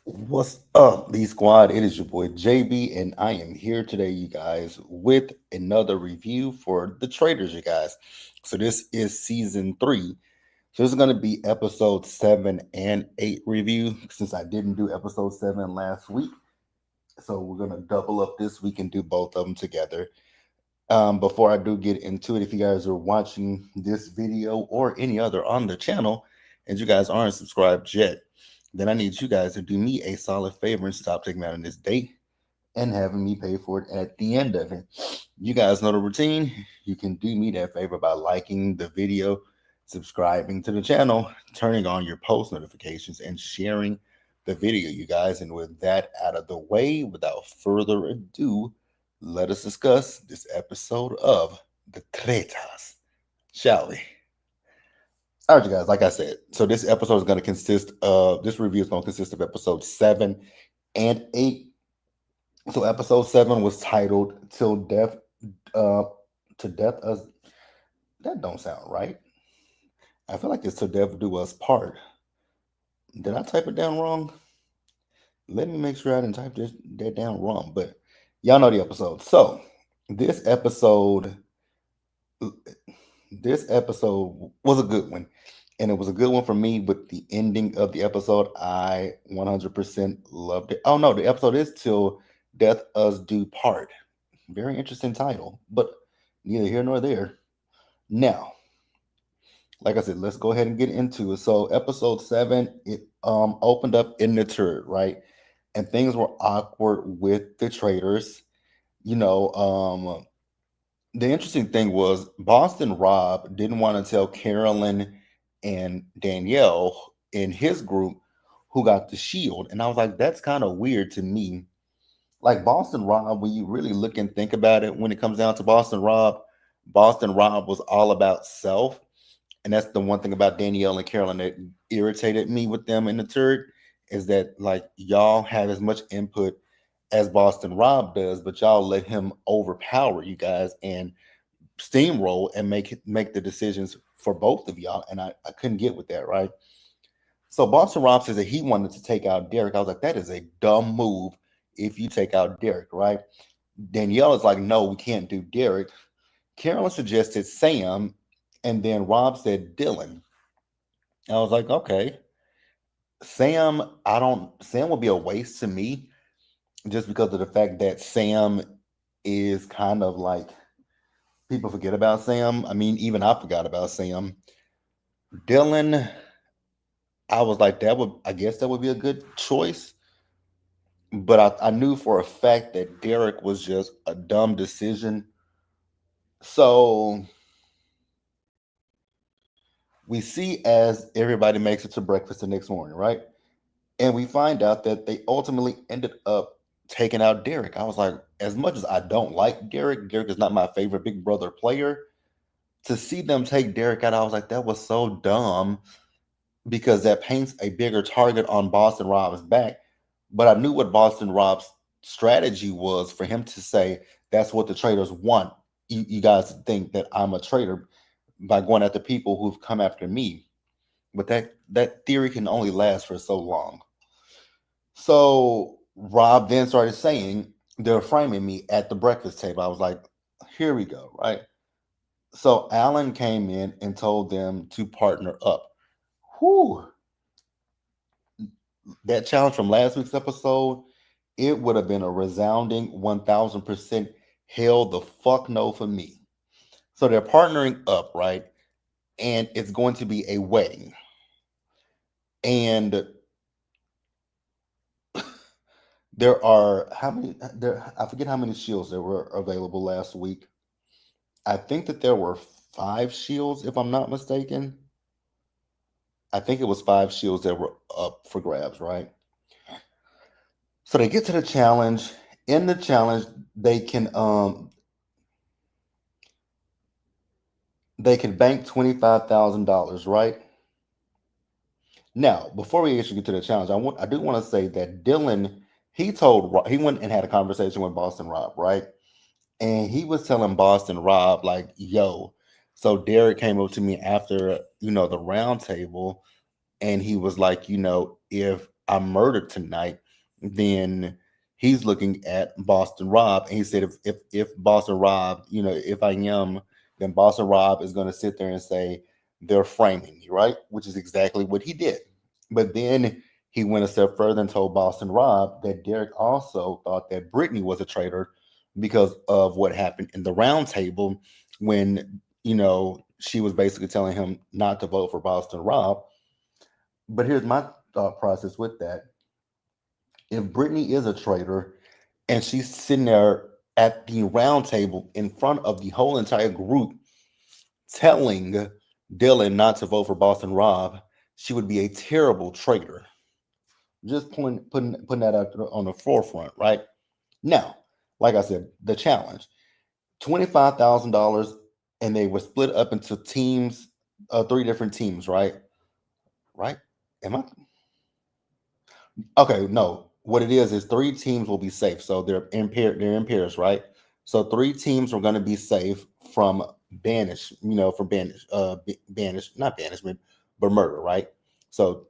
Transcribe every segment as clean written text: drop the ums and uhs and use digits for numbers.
What's up, B Squad? It is your boy JB, and I am here today, you guys, with another review for the Traitors, you guys. So this is season 3. So this is going to be episode 7 and 8 review since I didn't do episode 7 last week. So we're going to double up this week and do both of them together. Before I do get into it, if you guys are watching this video or any other on the channel and you guys aren't subscribed yet, then I need you guys to do me a solid favor and stop taking me out on this date and having me pay for it at the end of it. You guys know the routine. You can do me that favor by liking the video, subscribing to the channel, turning on your post notifications, and sharing the video, you guys. And with that out of the way, without further ado, let us discuss this episode of The Traitors, shall we? All right, you guys, like I said, so this episode is going to consist of, this review is going to consist of episode 7 and 8. So episode 7 was titled Till Death, uh, to Death Us. That don't sound right. I feel like it's Till Death Do Us Part. Did I type it down wrong? Let me make sure I didn't type that down wrong, but y'all know the episode. So this episode, this episode was a good one. And it was a good one for me, but the ending of the episode, I 100% loved it. Oh no, the episode is Till Death Us Do Part. Very interesting title, but neither here nor there. Now, like I said, let's go ahead and get into it. So episode 7, it opened up in the turret, right? And things were awkward with the Traitors. You know, the interesting thing was Boston Rob didn't want to tell Carolyn and Danielle in his group who got the shield. And I was like, that's kind of weird to me. Like Boston Rob, when you really look and think about it, when it comes down to Boston Rob was all about self. And that's the one thing about Danielle and Carolyn that irritated me with them in the turret is that like y'all have as much input as Boston Rob does, but y'all let him overpower you guys and steamroll and make the decisions for both of y'all. And I couldn't get with that, right? So Boston Rob says that he wanted to take out Derek. I was like, that is a dumb move if you take out Derek, right? Danielle is like, no, we can't do Derek. Carolyn suggested Sam, and then Rob said Dylan. I was like, okay. Sam would be a waste to me just because of the fact that Sam is kind of like people forget about Sam. I mean, even I forgot about Sam. Dylan, I was like, I guess that would be a good choice. But I knew for a fact that Derek was just a dumb decision. So we see as everybody makes it to breakfast the next morning, right? And we find out that they ultimately ended up taking out Derek. I was like, as much as I don't like Derek is not my favorite Big Brother player. To see them take Derek out, I was like, that was so dumb because that paints a bigger target on Boston Rob's back. But I knew what Boston Rob's strategy was for him to say, that's what the traders want. You guys think that I'm a traitor by going after people who've come after me. But that theory can only last for so long. So Rob then started saying, they're framing me at the breakfast table. I was like, here we go, right? So Alan came in and told them to partner up. Whew, that challenge from last week's episode, it would have been a resounding 1000% hell the fuck no for me. So they're partnering up, right? And it's going to be a wedding. And there are how many there I forget how many shields there were available last week. I think that there were 5 shields, if I'm not mistaken. I think it was 5 shields that were up for grabs, right? So they get to the challenge. In the challenge, they can bank $25,000, right? Now, before we actually get to the challenge, I do want to say that Dylan he went and had a conversation with Boston Rob, right? And he was telling Boston Rob like, "Yo." So Derek came up to me after the round table, and he was like, if I'm murdered tonight, then he's looking at Boston Rob, and he said if Boston Rob, if I am, then Boston Rob is going to sit there and say they're framing me, right? Which is exactly what he did. But then he went a step further and told Boston Rob that Derek also thought that Brittany was a traitor because of what happened in the round table when, she was basically telling him not to vote for Boston Rob. But here's my thought process with that. If Brittany is a traitor and she's sitting there at the round table in front of the whole entire group telling Dylan not to vote for Boston Rob, she would be a terrible traitor. Just putting that out on the forefront, right? Now, like I said, the challenge $25,000, and they were split up into teams, three different teams, right? Right? Am I okay? No, what it is three teams will be safe. So they're in pairs, right? So three teams are going to be safe from not banishment, but murder, right? So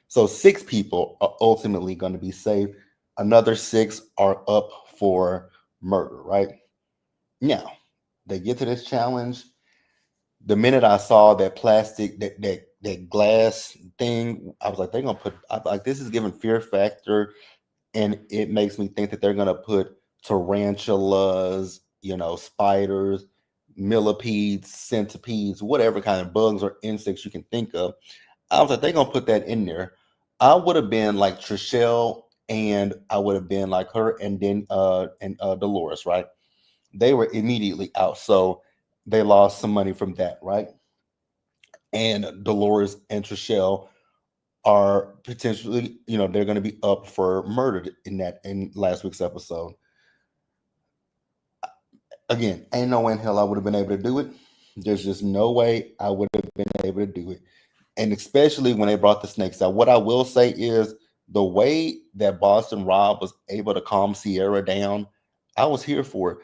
So six people are ultimately going to be saved. Another six are up for murder, right? Now, they get to this challenge. The minute I saw that plastic, that glass thing, I was like, they're gonna put. I like this is giving fear factor, and it makes me think that they're gonna put tarantulas, spiders, millipedes, centipedes, whatever kind of bugs or insects you can think of. I was like, they're gonna put that in there. I would have been like Trishelle, and I would have been like her, and then Dolores, right? They were immediately out, so they lost some money from that, right? And Dolores and Trishelle are potentially, they're going to be up for murder in last week's episode. Again, ain't no way in hell I would have been able to do it. There's just no way I would have been able to do it. And especially when they brought the snakes out. What I will say is the way that Boston Rob was able to calm Sierra down, I was here for it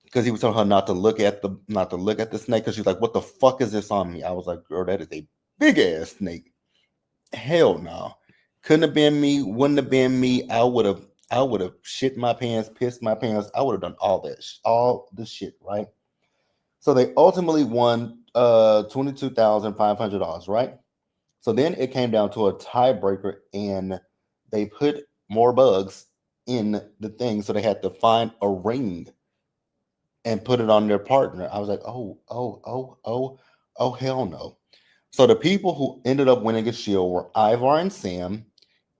because he was telling her not to look at the snake because she's like, "What the fuck is this on me?" I was like, "Girl, that is a big ass snake. Hell no, couldn't have been me. Wouldn't have been me. I would have shit my pants, pissed my pants. I would have done all that, all the shit, right?" So they ultimately won $22,500, right? So then it came down to a tiebreaker, and they put more bugs in the thing, so they had to find a ring and put it on their partner. I was like, oh, oh, oh, oh, oh, hell no. So the people who ended up winning a shield were Ivar and Sam,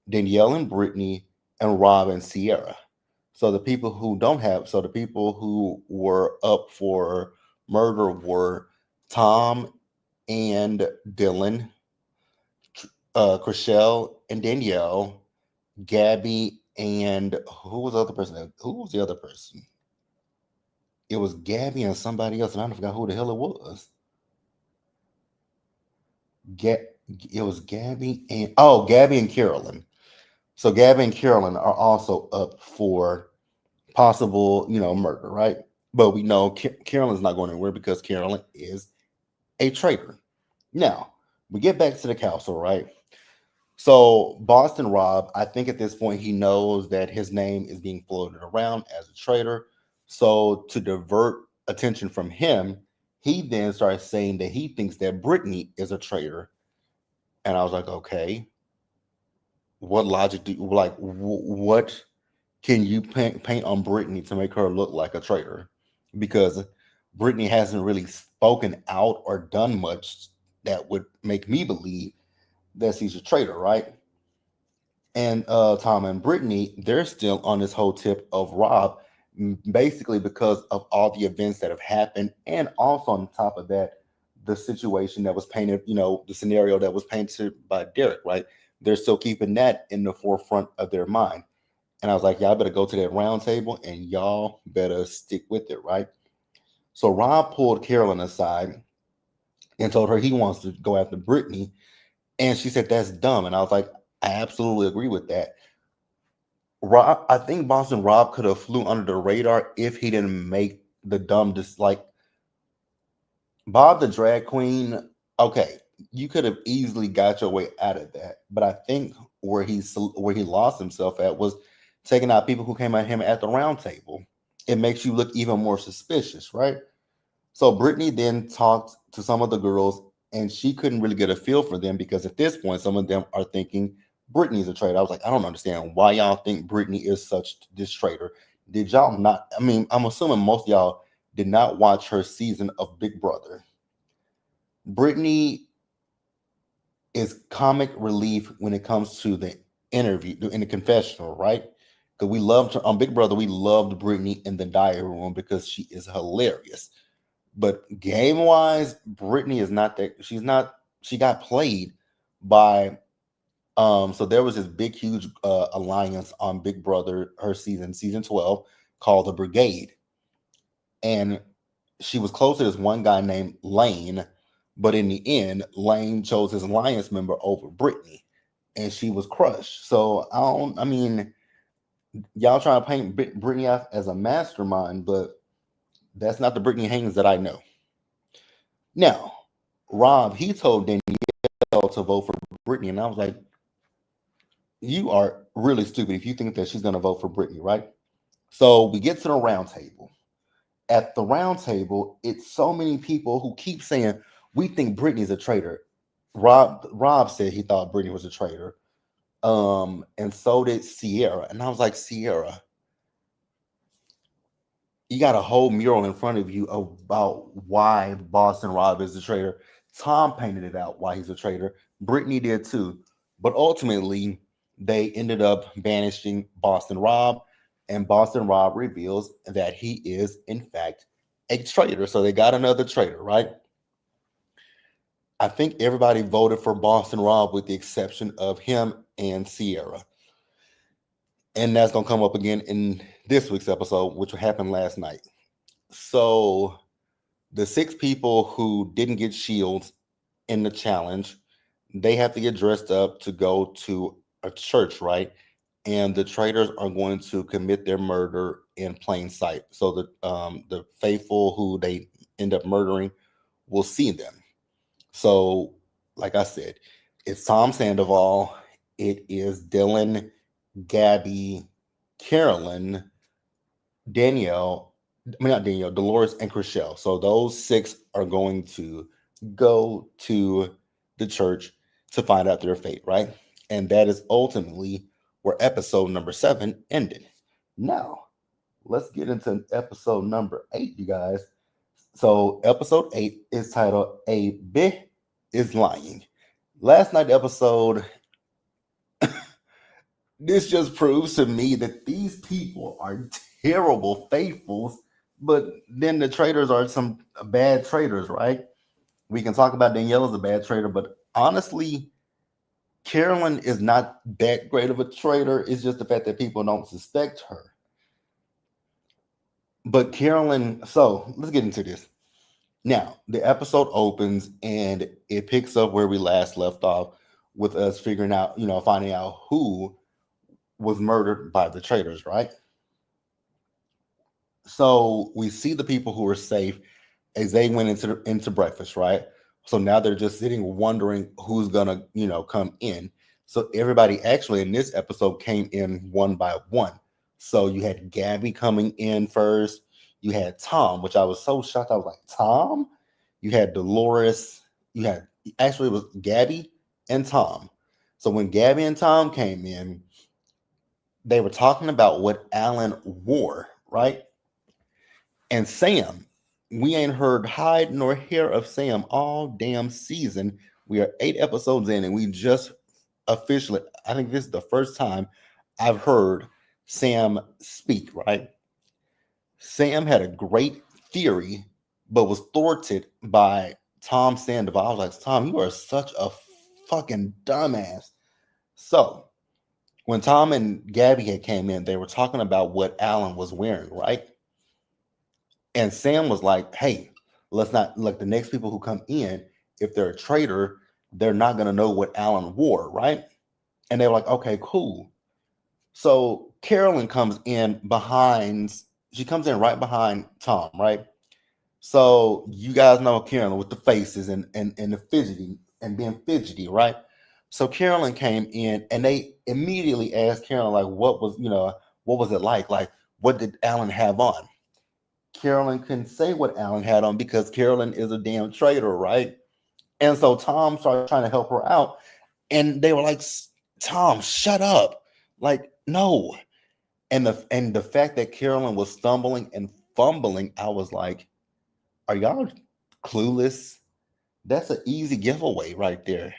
Danielle and Brittany, and Rob and Sierra. So the people who were up for murder were Tom and Dylan, Chriselle and Danielle, Gabby, and who was the other person? Who was the other person? It was Gabby and somebody else, and I forgot who the hell it was. Ga- it was Gabby and Carolyn. So Gabby and Carolyn are also up for possible, murder, right? But we know Carolyn's not going anywhere because Carolyn is a traitor. Now we get back to the council, right? So Boston Rob, I think at this point he knows that his name is being floated around as a traitor. So to divert attention from him, he then starts saying that he thinks that Brittany is a traitor. And I was like, okay, what logic do you like? What can you paint on Brittany to make her look like a traitor? Because Brittany hasn't really spoken out or done much that would make me believe that she's a traitor, right? And Tom and Brittany, they're still on this whole tip of Rob, basically because of all the events that have happened, and also on top of that, the situation that was painted, the scenario that was painted by Derek, right? They're still keeping that in the forefront of their mind. And I was like, y'all better go to that round table and y'all better stick with it, right? So Rob pulled Carolyn aside and told her he wants to go after Brittany. And she said, that's dumb. And I was like, I absolutely agree with that. Rob, I think Boston Rob could have flew under the radar if he didn't make the dumb like Bob the drag queen. Okay, you could have easily got your way out of that, but I think where he lost himself at was taking out people who came at him at the round table. It makes you look even more suspicious, right? So Brittany then talked to some of the girls, and she couldn't really get a feel for them because at this point, some of them are thinking Brittany's a traitor. I was like, I don't understand why y'all think Brittany is such this traitor. Did y'all not? I mean, I'm assuming most of y'all did not watch her season of Big Brother. Brittany is comic relief when it comes to the interview in the confessional, right? Because we loved her on Big Brother. We loved Brittany in the diary room because she is hilarious. But game wise, Brittany is not that. She's not. She got played by. So there was this big, huge alliance on Big Brother, her season 12, called the Brigade, and she was close to this one guy named Lane, but in the end, Lane chose his alliance member over Brittany, and she was crushed. So I don't. I mean, y'all trying to paint Brittany off as a mastermind, but that's not the Brittany Haynes that I know. Now, Rob, he told Danielle to vote for Brittany, and I was like, you are really stupid if you think that she's going to vote for Brittany, right? So we get to the round table. At the round table, it's so many people who keep saying, we think Brittany's a traitor. Rob said he thought Brittany was a traitor. And so did Sierra. And I was like, Sierra, you got a whole mural in front of you about why Boston Rob is a traitor. Tom painted it out why he's a traitor. Brittany did too. But ultimately, they ended up banishing Boston Rob, and Boston Rob reveals that he is, in fact, a traitor. So they got another traitor, right? I think everybody voted for Boston Rob with the exception of him and Sierra. And that's going to come up again in this week's episode, which happened last night. So the 6 people who didn't get shields in the challenge, they have to get dressed up to go to a church, right? And the traitors are going to commit their murder in plain sight. So the faithful who they end up murdering will see them. So, like I said, it's Tom Sandoval, it is Dylan, Gabby, Carolyn, Danielle, I mean not Danielle, Dolores, and Chriselle. So those 6 are going to go to the church to find out their fate, right? And that is ultimately where episode number 7 ended. Now, let's get into episode number 8, you guys. So episode 8 is titled A Bit is Lying. Last night episode, this just proves to me that these people are terrible faithfuls, but then the traitors are some bad traitors, right? We can talk about Danielle as a bad traitor, but honestly, Carolyn is not that great of a traitor. It's just the fact that people don't suspect her. But Carolyn, so let's get into this. Now, the episode opens and it picks up where we last left off with us figuring out, finding out who was murdered by the traitors, right? So we see the people who were safe as they went into breakfast, right? So now they're just sitting wondering who's gonna, come in. So everybody actually in this episode came in one by one. So you had Gabby coming in first. You had Tom, which I was so shocked. I was like, Tom? You had Dolores. You had actually it was Gabby and Tom. So when Gabby and Tom came in, they were talking about what Alan wore, right? And Sam, we ain't heard hide nor hair of Sam all damn season. We are 8 episodes in, and we just officially, I think this is the first time I've heard Sam speak, right? Sam had a great theory, but was thwarted by Tom Sandoval. I was like, Tom, you are such a fucking dumbass. So when Tom and Gabby had came in, they were talking about what Alan was wearing, right? And Sam was like, hey, let's not like the next people who come in, if they're a traitor, they're not going to know what Alan wore, right? And they were like, okay, cool. So Carolyn comes in she comes in right behind Tom, right? So you guys know Carolyn with the faces and the fidgety and being fidgety, right? So Carolyn came in and they immediately asked Carolyn, like, what was it like? Like, what did Alan have on? Carolyn couldn't say what Alan had on because Carolyn is a damn traitor, right? And so Tom started trying to help her out. And they were like, Tom, shut up. Like, no. And the fact that Carolyn was stumbling and fumbling, I was like, are y'all clueless? That's an easy giveaway right there.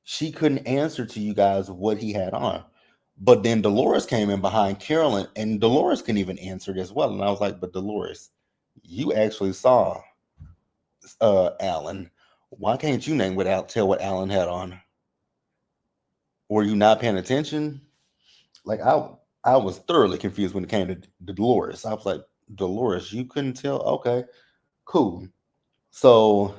She couldn't answer to you guys what he had on. But then Dolores came in behind Carolyn, and Dolores couldn't even answer it as well. And I was like, but Dolores, you actually saw Alan. Why can't you name without tell what Alan had on? Were you not paying attention? Like I was thoroughly confused when it came to Dolores. I was like, Dolores, you couldn't tell? Okay, cool. So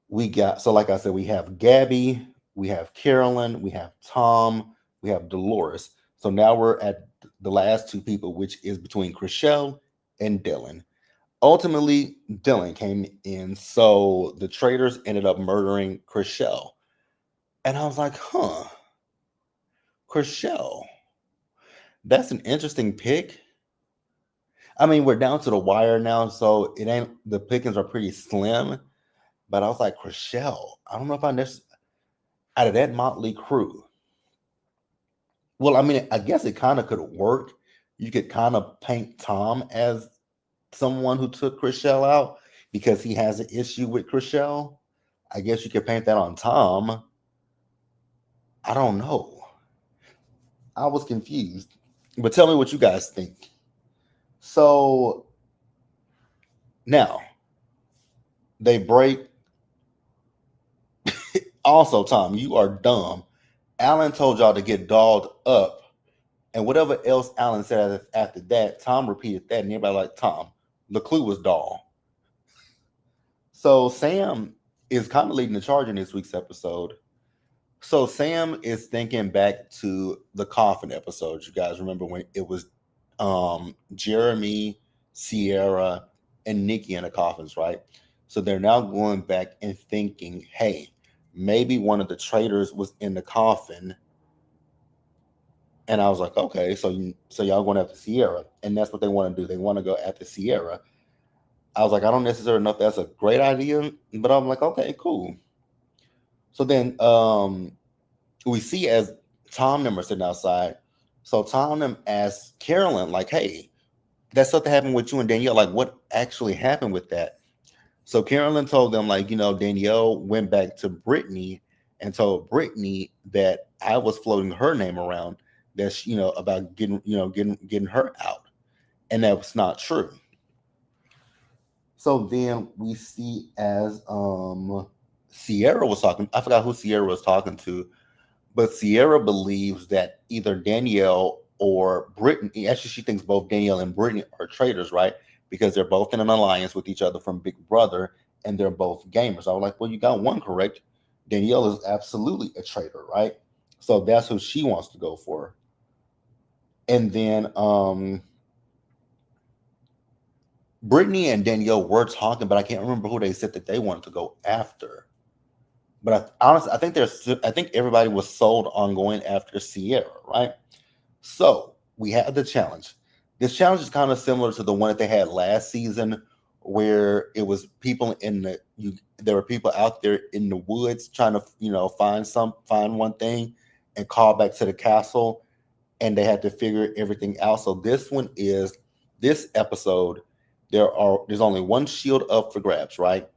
like I said, we have Gabby, we have Carolyn, we have Tom, we have Dolores. So now we're at the last two people, which is between Chriselle and Dylan. Ultimately, Dylan came in, so the traitors ended up murdering Chriselle. And I was like, huh, Chriselle, that's an interesting pick. I mean, we're down to the wire now, so it ain't the pickings are pretty slim. But I was like, Chriselle, I don't know if I necessarily out of that motley crew. Well, I mean, I guess it kind of could work. You could kind of paint Tom as someone who took Chriselle out because he has an issue with Chriselle. I guess you could paint that on Tom. I don't know. I was confused. But tell me what you guys think. So now they break. Also, Tom, you are dumb. Alan told y'all to get dolled up. And whatever else Alan said after that, Tom repeated that. And everybody like, Tom, the clue was doll. So Sam is kind of leading the charge in this week's episode. So Sam is thinking back to the coffin episode. You guys remember when it was Jeremy, Sierra, and Nikki in the coffins, right? So they're now going back and thinking, hey, maybe one of the traitors was in the coffin. And I was like, okay, so y'all going after Sierra, and that's what they want to do. They want to go after Sierra. I was like, I don't necessarily know if that's a great idea, but I'm like, okay, cool. So then we see as Tom and them are sitting outside. So Tom and them asks Carolyn, like, hey, that stuff that happened with you and Danielle, like what actually happened with that? So Carolyn told them, like, Danielle went back to Brittany and told Brittany that I was floating her name around, that's about getting her out. And that was not true. So then we see as Sierra was talking, I forgot who Sierra was talking to, but Sierra believes that either Danielle or Brittany, actually, she thinks both Danielle and Brittany are traitors, right? Because they're both in an alliance with each other from Big Brother and they're both gamers. I was like, well, you got one correct. Danielle is absolutely a traitor, right? So that's who she wants to go for. And then Brittany and Danielle were talking, but I can't remember who they said that they wanted to go after. But honestly, I think everybody was sold on going after Sierra, right? So we had the challenge. This challenge is kind of similar to the one that they had last season, where it was people there were people out there in the woods trying to find one thing and call back to the castle, and they had to figure everything out. So this episode. There's only one shield up for grabs, right?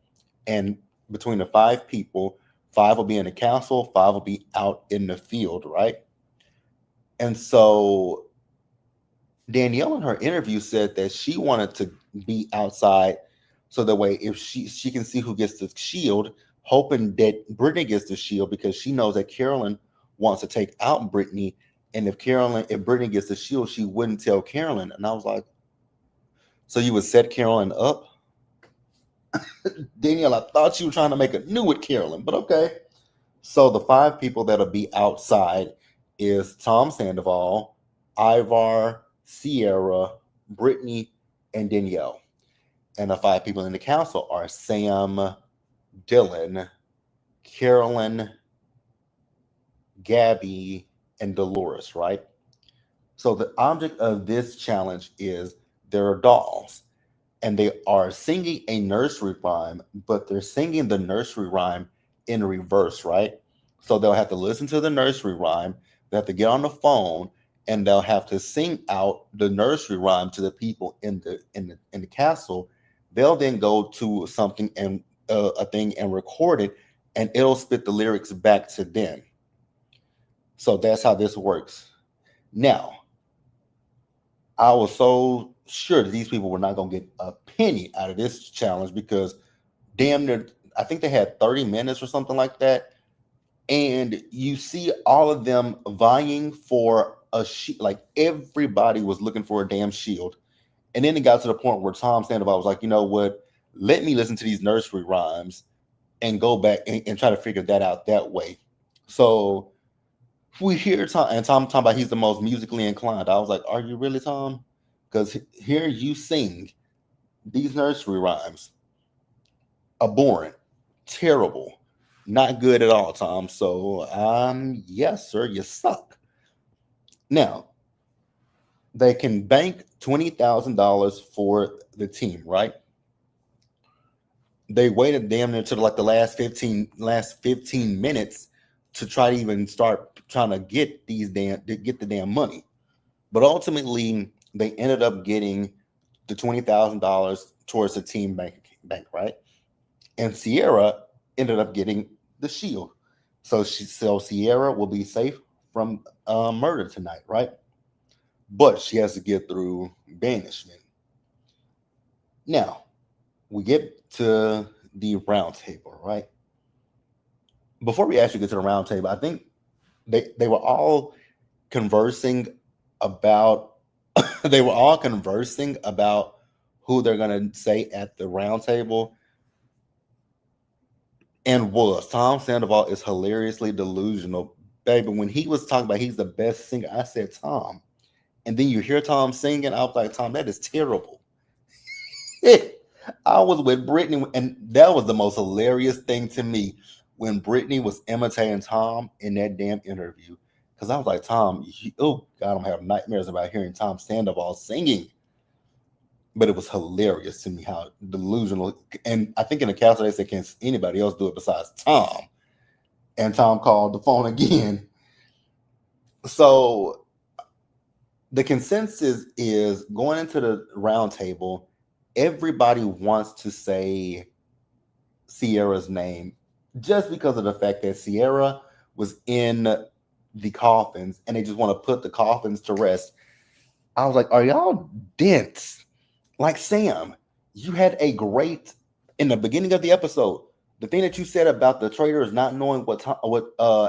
And between the five people, five will be in the castle, five will be out in the field, right? And so Danielle in her interview said that she wanted to be outside so that way if she can see who gets the shield, hoping that Brittany gets the shield because she knows that Carolyn wants to take out Brittany. And if Brittany gets the shield, she wouldn't tell Carolyn. And I was like, so you would set Carolyn up? Danielle, I thought you were trying to make a new with Carolyn, but okay. So the five people that'll be outside is Tom Sandoval, Ivar, Sierra, Brittany, and Danielle. And the five people in the council are Sam, Dylan, Carolyn, Gabby, and Dolores, right? So the object of this challenge is there are dolls, and they are singing a nursery rhyme, but they're singing the nursery rhyme in reverse, right? So they'll have to listen to the nursery rhyme, they have to get on the phone, and they'll have to sing out the nursery rhyme to the people in the castle. They'll then go to something and a thing and record it, and it'll spit the lyrics back to them. So that's how this works. Now, I was so sure that these people were not going to get a penny out of this challenge because damn near, I think they had 30 minutes or something like that. And you see all of them vying for a shield. Like everybody was looking for a damn shield. And then it got to the point where Tom Sandoval was like, you know what? Let me listen to these nursery rhymes and go back and try to figure that out that way. So we hear Tom and Tom talking about he's the most musically inclined. I was like, are you really, Tom? Because here you sing these nursery rhymes, abhorrent, terrible, not good at all, Tom. So, yes, sir, you suck. Now they can bank $20,000 for the team, right? They waited damn near to like the last 15 minutes to try to even start trying to get the damn money. But ultimately, they ended up getting the $20,000 towards the team bank, right? And Sierra ended up getting the shield. So Sierra will be safe from murder tonight, right? But she has to get through banishment. Now we get to the round table, right? Before we actually get to the round table, I think they were all conversing about they were all conversing about who they're gonna say at the round table. And was Tom Sandoval is hilariously delusional, baby. When he was talking about he's the best singer, I said Tom, and then you hear Tom singing. I was like, Tom, that is terrible. I was with Brittany, and that was the most hilarious thing to me when Brittany was imitating Tom in that damn interview. Because I was like, Tom, oh God, I'm having nightmares about hearing Tom Sandoval singing. But it was hilarious to me how delusional. And I think in the castle they said, can anybody else do it besides Tom? And Tom called the phone again. So the consensus is going into the round table, everybody wants to say Sierra's name just because of the fact that Sierra was in the coffins and they just want to put the coffins to rest. I was like, are y'all dense? Like Sam, you had a great in the beginning of the episode. The thing that you said about the traitors not knowing what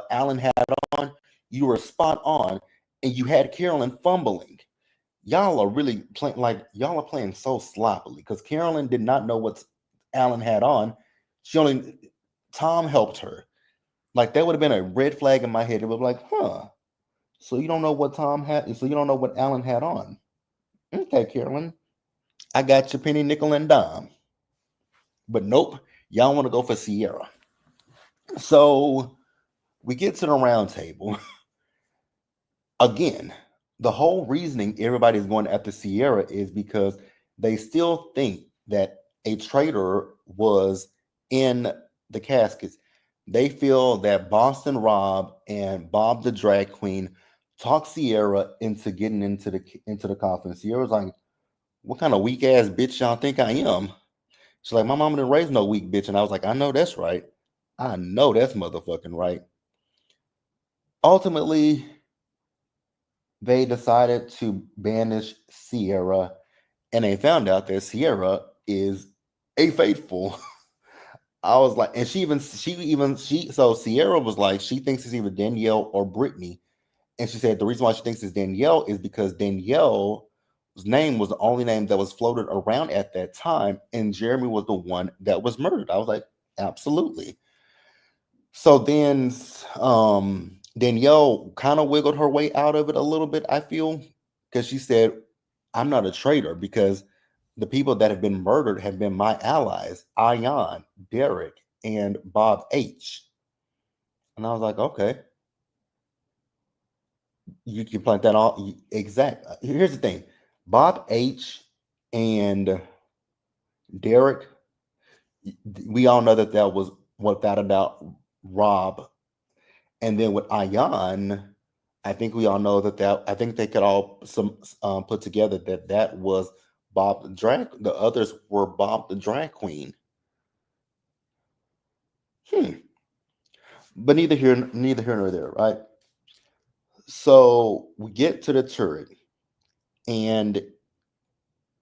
Alan had on, you were spot on, and you had Carolyn fumbling. Y'all are really playing like y'all are playing so sloppily because Carolyn did not know what Alan had on. She only Tom helped her. Like that would have been a red flag in my head. It would be like, huh? So you don't know what Tom had. So you don't know what Alan had on. Okay, Carolyn, I got your penny, nickel, and dime. But nope, y'all want to go for Sierra. So we get to the round table. Again, the whole reasoning everybody's going after Sierra is because they still think that a traitor was in the caskets. They feel that Boston Rob and Bob the drag queen talked Sierra into getting into the coffin. Sierra's like, "What kind of weak ass bitch y'all think I am?" She's like, "My mama didn't raise no weak bitch," and I was like, "I know that's right. I know that's motherfucking right." Ultimately, they decided to banish Sierra, and they found out that Sierra is a faithful. I was like, and so Sierra was like, she thinks it's either Danielle or Brittany, and she said the reason why she thinks it's Danielle is because Danielle's name was the only name that was floated around at that time, and Jeremy was the one that was murdered. I was like, absolutely. So then Danielle kind of wiggled her way out of it a little bit, I feel, because she said, I'm not a traitor because the people that have been murdered have been my allies, Ayan, Derek, and Bob H. And I was like, okay. You can plant that on exact. Here's the thing: Bob H. and Derek. We all know that that was without a doubt Rob, and then with Ayan, I think we all know that I think they could all some put together that that was Bob the drag. The others were Bob the drag queen. Hmm. But neither here nor there, right? So we get to the turret, and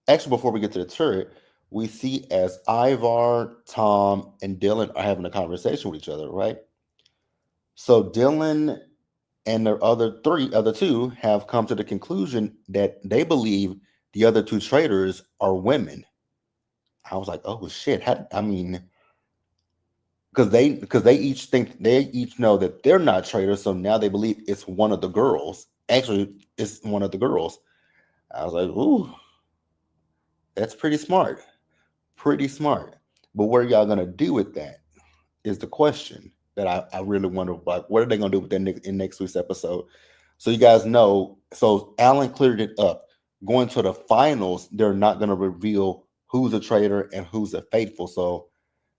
actually, before we get to the turret, we see as Ivar, Tom, and Dylan are having a conversation with each other, right? So Dylan and the other two, have come to the conclusion that they believe the other two traitors are women. I was like, oh shit! I mean, because they each think they each know that they're not traitors, so now they believe it's one of the girls. Actually, it's one of the girls. I was like, ooh, that's pretty smart. Pretty smart. But what are y'all gonna do with that? Is the question that I really wonder. Like, what are they gonna do with that in next week's episode? So you guys know. So Alan cleared it up. Going to the finals, they're not gonna reveal who's a traitor and who's a faithful. So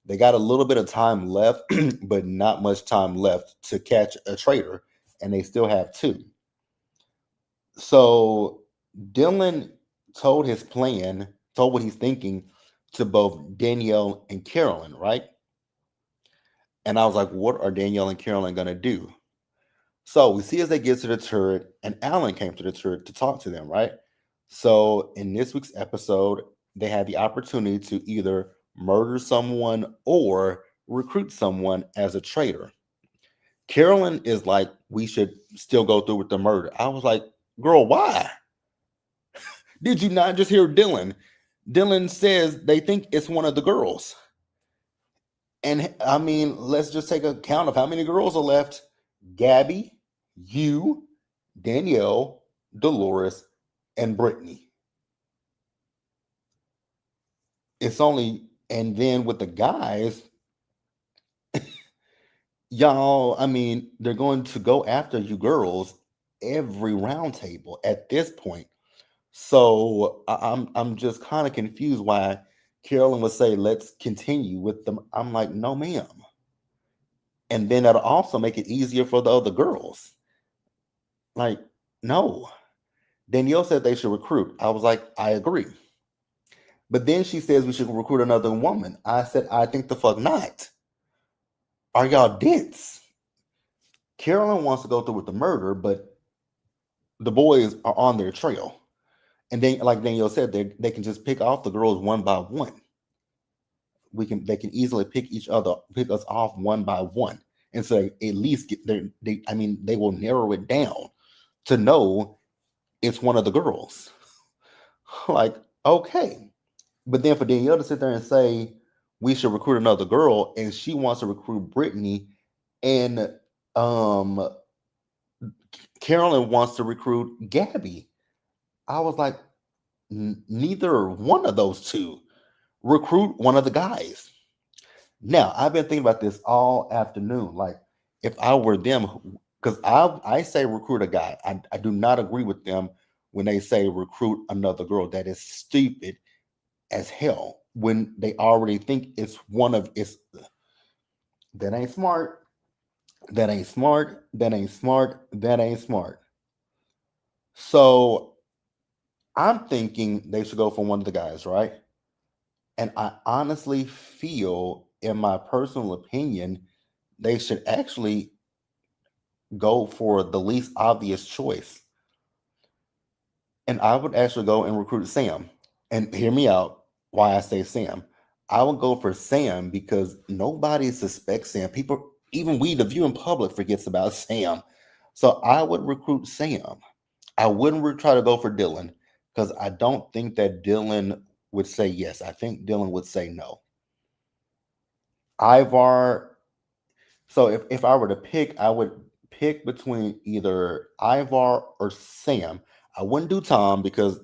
they got a little bit of time left, but not much time left to catch a traitor, and they still have two. So Dylan told his plan, told what he's thinking to both Danielle and Carolyn, right? And I was like, what are Danielle and Carolyn going to do? So we see as they get to the turret, and Alan came to the turret to talk to them, right? So in this week's episode, they had the opportunity to either murder someone or recruit someone as a traitor. Carolyn is like, we should still go through with the murder. I was like, girl, why? Did you not just hear Dylan? Dylan says they think it's one of the girls. And I mean, let's just take a count of how many girls are left. Gabby, you, Danielle, Dolores, and Brittany. It's only, and then with the guys, y'all, I mean, they're going to go after you girls every round table at this point. So I'm just kind of confused why Carolyn would say, let's continue with them. I'm like, no, ma'am. And then that'll also make it easier for the other girls. Like, no. Danielle said they should recruit. I was like, I agree. But then she says we should recruit another woman. I said, I think the fuck not. Are y'all dense? Carolyn wants to go through with the murder, but the boys are on their trail. And then, like Danielle said, they can just pick off the girls one by one. They can easily pick us off one by one. And so at least I mean, they will narrow it down to know it's one of the girls. Like, okay. But then for Danielle to sit there and say we should recruit another girl, and she wants to recruit Brittany, and um Carolyn wants to recruit Gabby. I was like, neither one of those two. Recruit one of the guys. Now I've been thinking about this all afternoon. Like, if I were them, because I say recruit a guy. I do not agree with them when they say recruit another girl. That is stupid as hell when they already think it's one of it's that ain't smart, that ain't smart, that ain't smart, that ain't smart. So I'm thinking they should go for one of the guys, right? And I honestly feel, in my personal opinion, they should actually go for the least obvious choice. And I would actually go and recruit Sam. And hear me out why I say Sam. I would go for Sam because nobody suspects Sam. People, even we, the viewing public, forgets about Sam. So I would recruit Sam. I wouldn't try to go for Dylan because I don't think that Dylan would say yes. I think Dylan would say no. Ivar. So if I were to pick, I would pick between either Ivar or Sam. I wouldn't do Tom because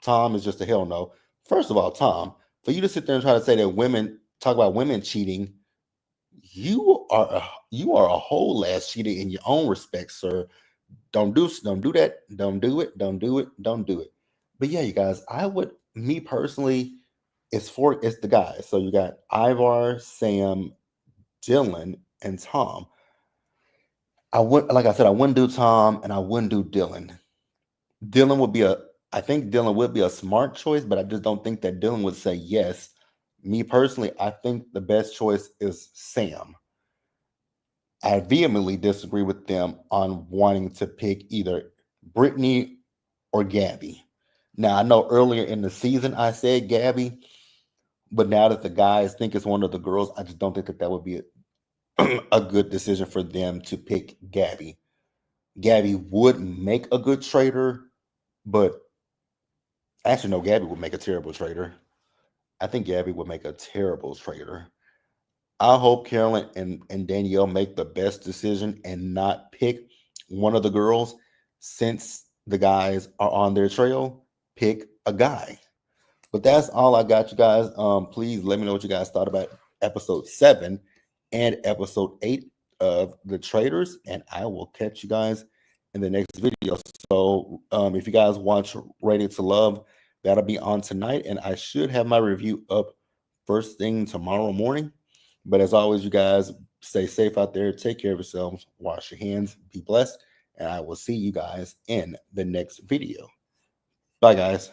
Tom is just a hell no. First of all, Tom, for you to sit there and try to say that women talk about women cheating, you are a whole ass cheater in your own respect, sir. don't do that, don't do it, don't do it, don't do it. But yeah, you guys, I would, me personally, it's the guys. So you got Ivar, Sam, Dylan, and Tom. I would, like I said, I wouldn't do Tom and I wouldn't do Dylan. Dylan would be a, I think Dylan would be a smart choice, but I just don't think that Dylan would say yes. Me personally, I think the best choice is Sam. I vehemently disagree with them on wanting to pick either Brittany or Gabby. Now, I know earlier in the season I said Gabby, but now that the guys think it's one of the girls, I just don't think that that would be a good decision for them to pick Gabby. Gabby would make a good trader, but actually, no, Gabby would make a terrible trader. I think Gabby would make a terrible trader. I hope Carolyn and Danielle make the best decision and not pick one of the girls since the guys are on their trail. Pick a guy. But that's all I got, you guys. Please let me know what you guys thought about episode 7 and episode 8 of the Traitors, and I will catch you guys in the next video. So, if you guys watch Ready to Love, that'll be on tonight, and I should have my review up first thing tomorrow morning. But as always, you guys stay safe out there. Take care of yourselves. Wash your hands. Be blessed, and I will see you guys in the next video. Bye, guys.